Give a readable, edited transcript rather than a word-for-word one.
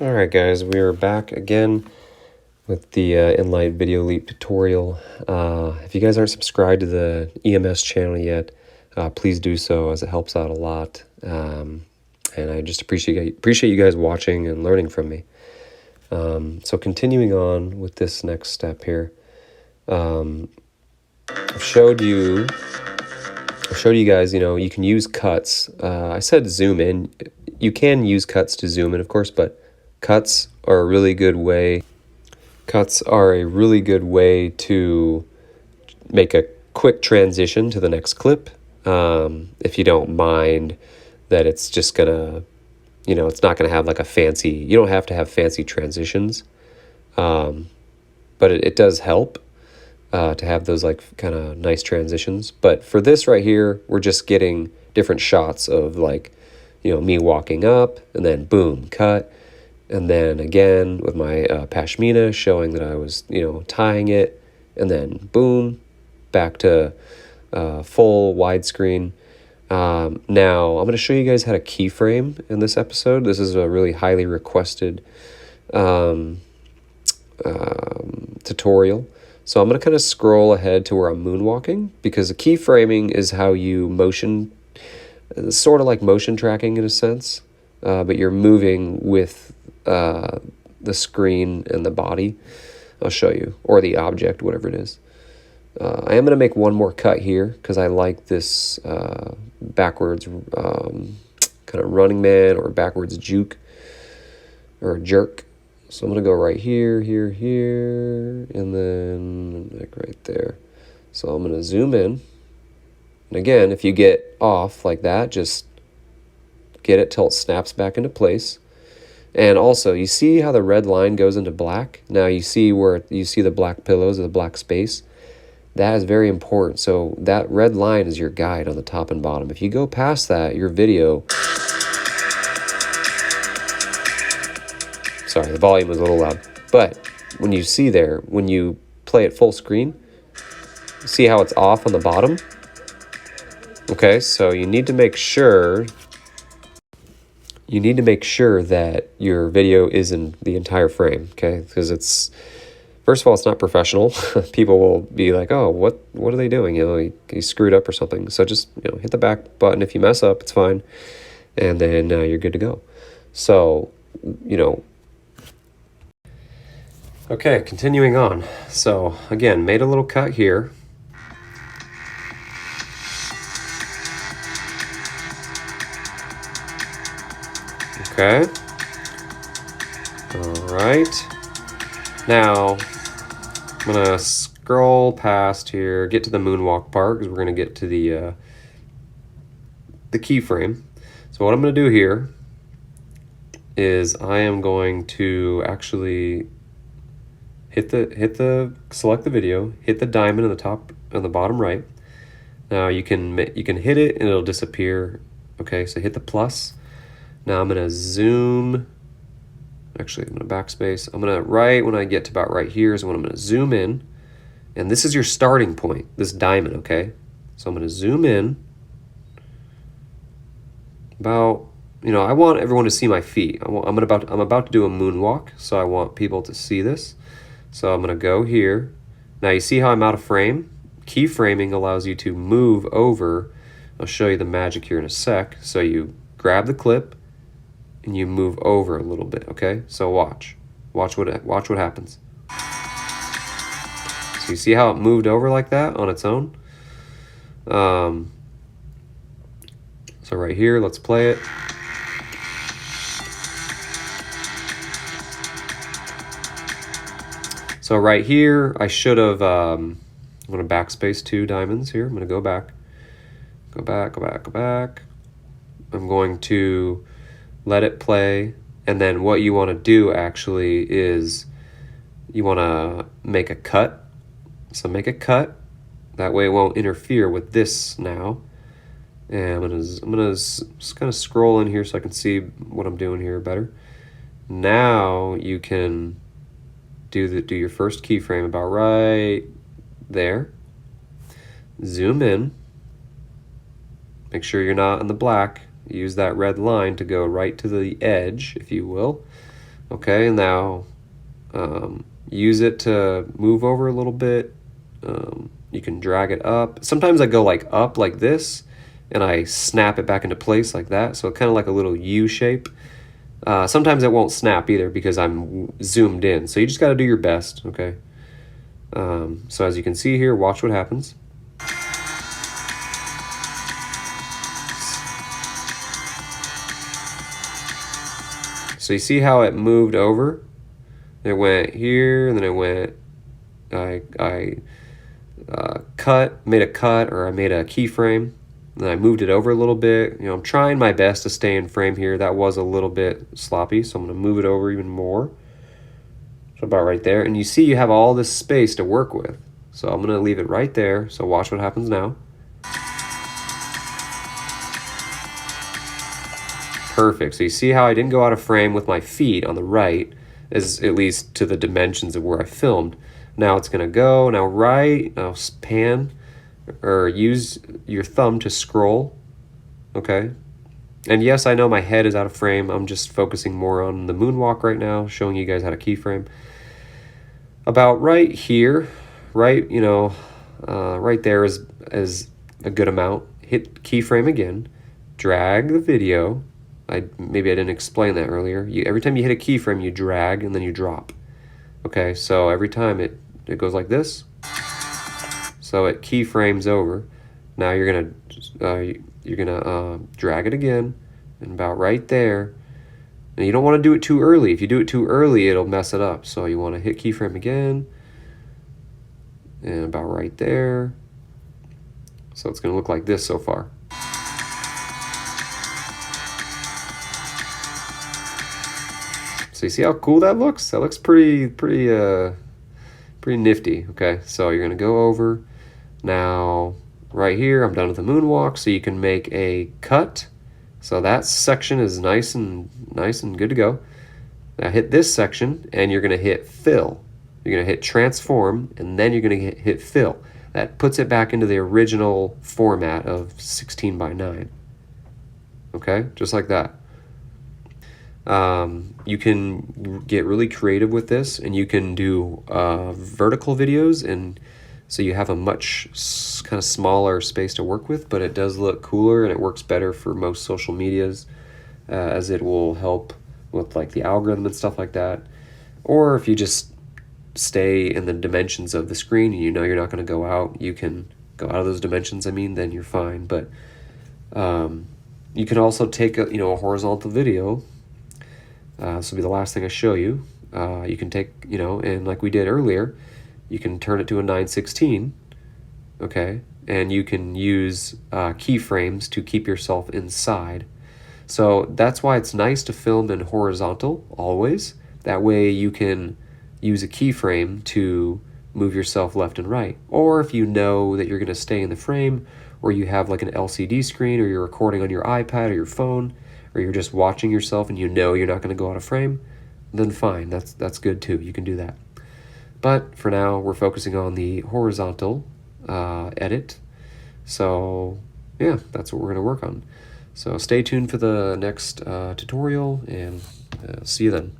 Alright guys, we are back again with the Enlight Video Leap tutorial. If you guys aren't subscribed to the EMS channel yet, please do so, as it helps out a lot. And I just appreciate you guys watching and learning from me. So continuing on with this next step here, I've showed you guys, you can use cuts. I said zoom in. You can use cuts to zoom in, of course, but cuts are a really good way. Cuts are a really good way to make a quick transition to the next clip. If you don't mind that it's just gonna, it's not gonna have like a fancy, you don't have to have fancy transitions. But it does help to have those like kind of nice transitions. But for this right here, we're just getting different shots of like, me walking up and then boom, cut. And then again with my pashmina showing that I was, tying it, and then boom, back to full widescreen. Now I'm going to show you guys how to keyframe in this episode. This is a really highly requested tutorial. So I'm going to kind of scroll ahead to where I'm moonwalking, because the keyframing is how you motion, sort of like motion tracking in a sense, but you're moving with the screen and the body. I'll show you, or the object, whatever it is. I am going to make one more cut here because I like this backwards kind of running man or backwards juke or jerk. So I'm going to go right here, here, here, and then like right there. So I'm going to zoom in. And again, if you get off like that, just get it till it snaps back into place. And also, you see how the red line goes into black? Now you see where you see the black pillows or the black space? That is very important. So that red line is your guide on the top and bottom. If you go past that, your video... Sorry, the volume was a little loud. But when you see there, when you play it full screen, see how it's off on the bottom? Okay, so you need to make sure... that your video is in the entire frame, okay? Because it's, first of all, it's not professional. People will be like, oh, what are they doing? He screwed up or something. So just, hit the back button. If you mess up, it's fine. And then you're good to go. So, Okay, continuing on. So, again, made a little cut here. Okay. All right. Now, I'm going to scroll past here, get to the moonwalk part, because we're going to get to the keyframe. So what I'm going to do here is I am going to actually select the video, hit the diamond on the top, on the bottom right. Now you can hit it and it'll disappear. Okay, so hit the plus. Now I'm going to zoom, actually I'm going to backspace. I'm going to, right when I get to about right here is when I'm going to zoom in. And this is your starting point, this diamond, okay? So I'm going to zoom in. About, I want everyone to see my feet. I'm about to do a moonwalk, so I want people to see this. So I'm going to go here. Now you see how I'm out of frame? Keyframing allows you to move over. I'll show you the magic here in a sec. So you grab the clip, and you move over a little bit, okay? So watch what happens. So you see how it moved over like that on its own? So right here, let's play it. So right here, I should have, I'm gonna backspace 2 diamonds here. I'm gonna go back. Go back. I'm going to let it play, and then what you want to do actually is you want to make a cut. So make a cut, that way it won't interfere with this now. And I'm gonna just kind of scroll in here so I can see what I'm doing here better. Now you can do your first keyframe about right there. Zoom in. Make sure you're not in the black. Use that red line to go right to the edge, if you will. Okay, now use it to move over a little bit. You can drag it up. Sometimes I go like up like this, and I snap it back into place like that. So kind of like a little U shape. Sometimes it won't snap either because I'm zoomed in. So you just got to do your best, okay? So as you can see here, watch what happens. So you see how it moved over? It went here, and then it went, I made a cut, or I made a keyframe. Then I moved it over a little bit. You know, I'm trying my best to stay in frame here. That was a little bit sloppy, so I'm gonna move it over even more. So about right there. And you see you have all this space to work with. So I'm gonna leave it right there. So watch what happens now. Perfect. So you see how I didn't go out of frame with my feet on the right, as at least to the dimensions of where I filmed. Now it's gonna go, now pan, or use your thumb to scroll, okay? And yes, I know my head is out of frame. I'm just focusing more on the moonwalk right now, showing you guys how to keyframe. About right here, right, you know, right there is a good amount. Hit keyframe again, drag the video. Maybe I didn't explain that earlier. Every time you hit a keyframe, you drag and then you drop. Okay, so every time it goes like this. So it keyframes over. Now you're gonna drag it again, and about right there. And you don't want to do it too early. If you do it too early, it'll mess it up. So you want to hit keyframe again, and about right there. So it's gonna look like this so far. So you see how cool that looks? That looks pretty nifty. Okay, so you're gonna go over. Now, right here, I'm done with the moonwalk, so you can make a cut. So that section is nice and good to go. Now hit this section, and you're gonna hit fill. You're gonna hit transform, and then you're gonna hit fill. That puts it back into the original format of 16 by 9. Okay, just like that. You can get really creative with this, and you can do vertical videos, and so you have a much kind of smaller space to work with, but it does look cooler and it works better for most social medias, as it will help with like the algorithm and stuff like that. Or if you just stay in the dimensions of the screen and you know you're not going to go out, you can go out of those dimensions, then you're fine. But you can also take a horizontal video. This will be the last thing I show you. You can take, and like we did earlier, you can turn it to a 9:16, okay? And you can use keyframes to keep yourself inside. So that's why it's nice to film in horizontal always. That way you can use a keyframe to move yourself left and right. Or if you know that you're gonna stay in the frame, or you have like an LCD screen, or you're recording on your iPad or your phone, or you're just watching yourself and you know you're not gonna go out of frame, then fine, that's good too, you can do that. But for now, we're focusing on the horizontal edit. So yeah, that's what we're gonna work on. So stay tuned for the next tutorial, and see you then.